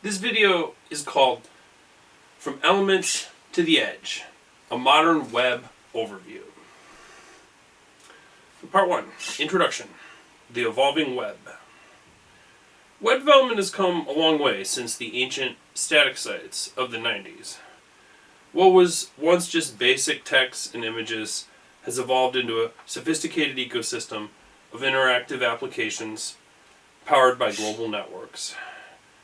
This video is called From Elements to the Edge, a modern web overview. Part 1, Introduction, the evolving web. Web development has come a long way since the ancient static sites of the 90s. What was once just basic text and images has evolved into a sophisticated ecosystem of interactive applications powered by global networks.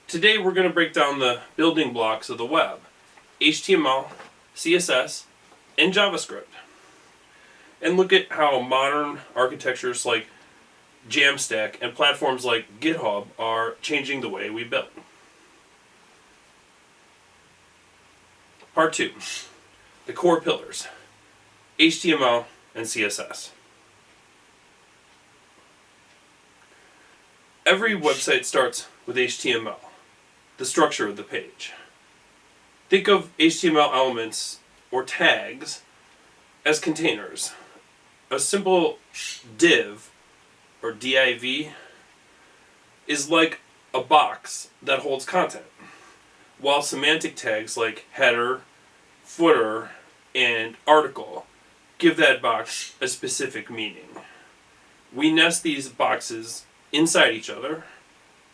Today we're going to break down the building blocks of the web: HTML, CSS, and JavaScript, and look at how modern architectures like Jamstack and platforms like GitHub are changing the way we build. Part 2, the core pillars, HTML and CSS. Every website starts with HTML, the structure of the page. Think of HTML elements or tags as containers. A simple div or div is like a box that holds content, while semantic tags like header, footer, and article give that box a specific meaning. We nest these boxes inside each other,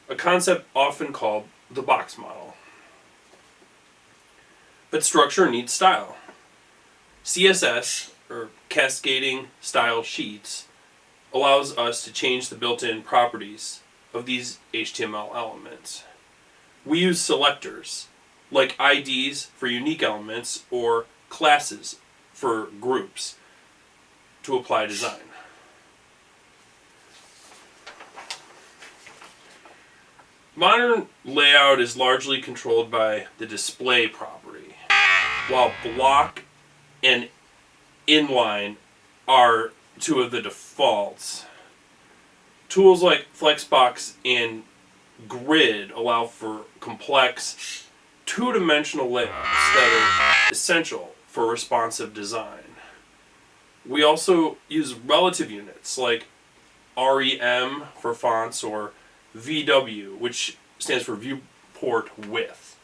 a concept often called the box model. But structure needs style. CSS, or cascading style sheets, allows us to change the built-in properties of these HTML elements. We use selectors, like IDs for unique elements or classes for groups, to apply design. Modern layout is largely controlled by the display property, while block and inline are two of the defaults. Tools like Flexbox and Grid allow for complex, two-dimensional layouts that are essential for responsive design. We also use relative units like REM for fonts or VW, which stands for viewport width,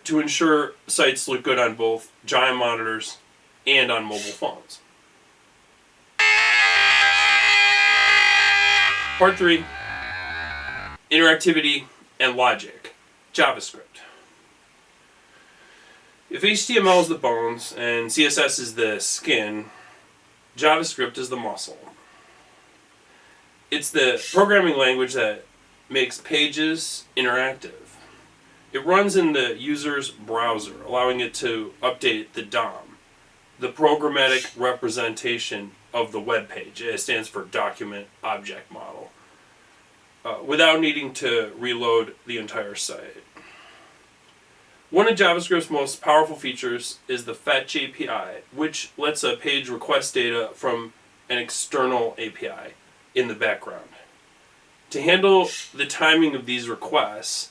to ensure sites look good on both giant monitors and on mobile phones. Part 3, Interactivity and Logic, JavaScript. If HTML is the bones and CSS is the skin, JavaScript is the muscle. It's the programming language that makes pages interactive. It runs in the user's browser, allowing it to update the DOM, the programmatic representation of the web page. It stands for Document Object Model, without needing to reload the entire site. One of JavaScript's most powerful features is the Fetch API, which lets a page request data from an external API in the background. To handle the timing of these requests,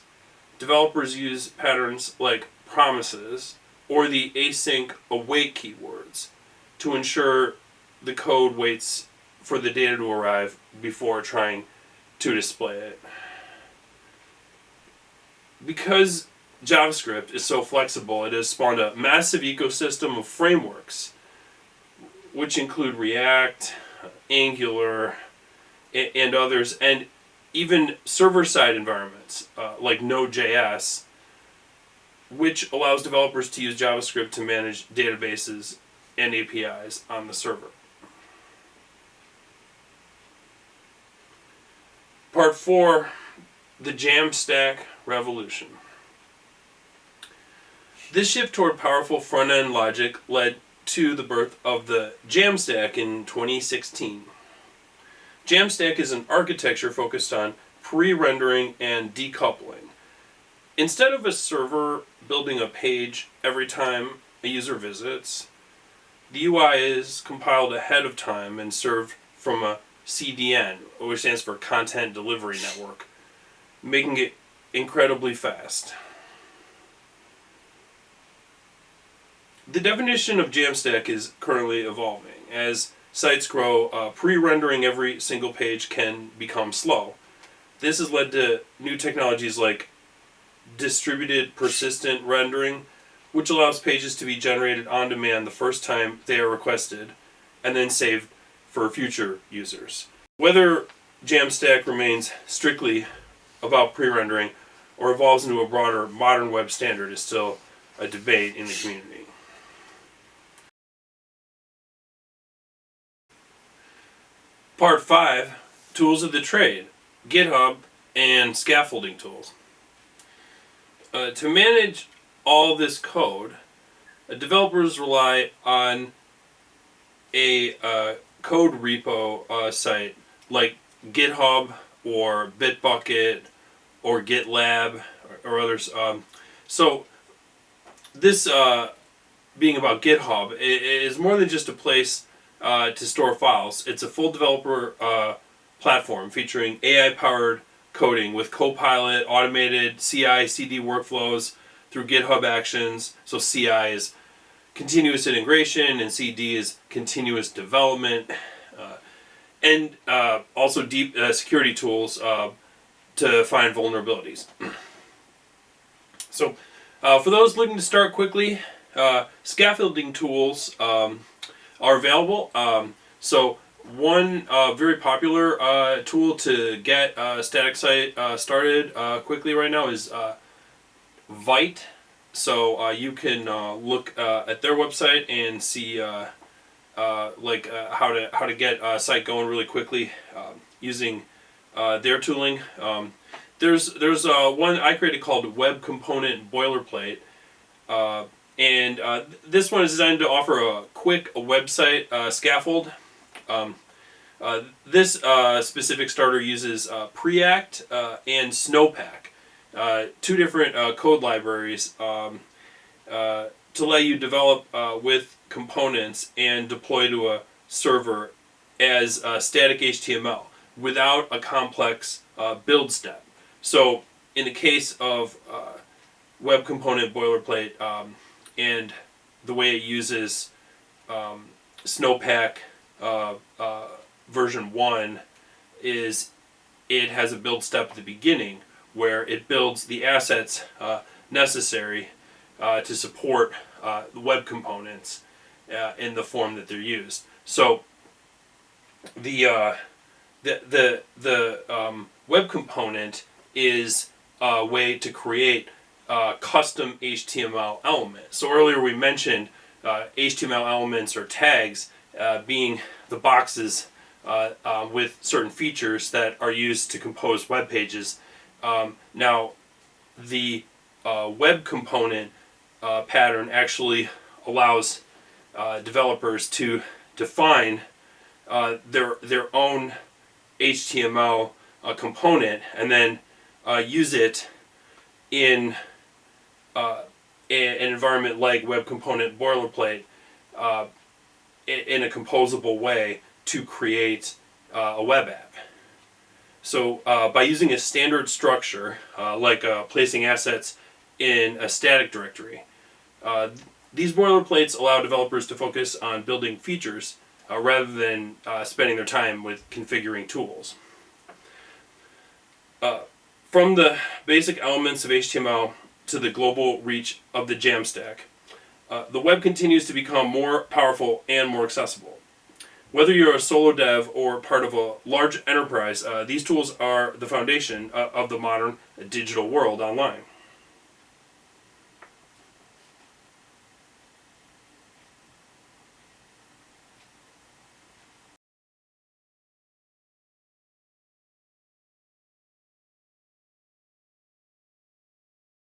developers use patterns like promises or the async await keywords to ensure the code waits for the data to arrive before trying to display it. Because JavaScript is so flexible, it has spawned a massive ecosystem of frameworks, which include React, Angular, and others, and even server-side environments like Node.js, which allows developers to use JavaScript to manage databases and APIs on the server. Part 4, the Jamstack revolution. This shift toward powerful front-end logic led to the birth of the Jamstack in 2016. Jamstack is an architecture focused on pre-rendering and decoupling. Instead of a server building a page every time a user visits, the UI is compiled ahead of time and served from a CDN, which stands for Content Delivery Network, making it incredibly fast. The definition of Jamstack is currently evolving. As sites grow, pre-rendering every single page can become slow. This has led to new technologies like distributed persistent rendering, which allows pages to be generated on demand the first time they are requested, and then saved for future users. Whether Jamstack remains strictly about pre-rendering or evolves into a broader modern web standard is still a debate in the community. Part 5, Tools of the Trade, GitHub, and Scaffolding Tools. To manage all this code, developers rely on a code repo site like GitHub or Bitbucket or GitLab or others. So this being about GitHub, it is more than just a place to store files. It's a full developer platform featuring AI-powered coding with Copilot, automated CI/CD workflows through GitHub Actions. So CI is continuous integration and CD is continuous development. And also deep security tools to find vulnerabilities. So for those looking to start quickly, scaffolding tools are available. So one very popular tool to get a static site started quickly right now is Vite. So you can look at their website and see how to get a site going really quickly using their tooling. There's one I created called Web Component Boilerplate, and this one is designed to offer a quick website scaffold. This specific starter uses Preact and Snowpack, two different code libraries to let you develop with components and deploy to a server as static HTML without a complex build step. So in the case of Web Component Boilerplate and the way it uses Snowpack version 1 is it has a build step at the beginning where it builds the assets necessary to support the web components in the form that they're used. So the web component is a way to create custom HTML elements. So earlier we mentioned HTML elements or tags being the boxes with certain features that are used to compose web pages. Now the web component pattern actually allows developers to define their own HTML component and then use it in an environment like Web Component Boilerplate in a composable way to create a web app. So by using a standard structure like placing assets in a static directory, these boilerplates allow developers to focus on building features rather than spending their time with configuring tools. From the basic elements of HTML to the global reach of the Jamstack, the web continues to become more powerful and more accessible. Whether you're a solo dev or part of a large enterprise, these tools are the foundation of the modern digital world online.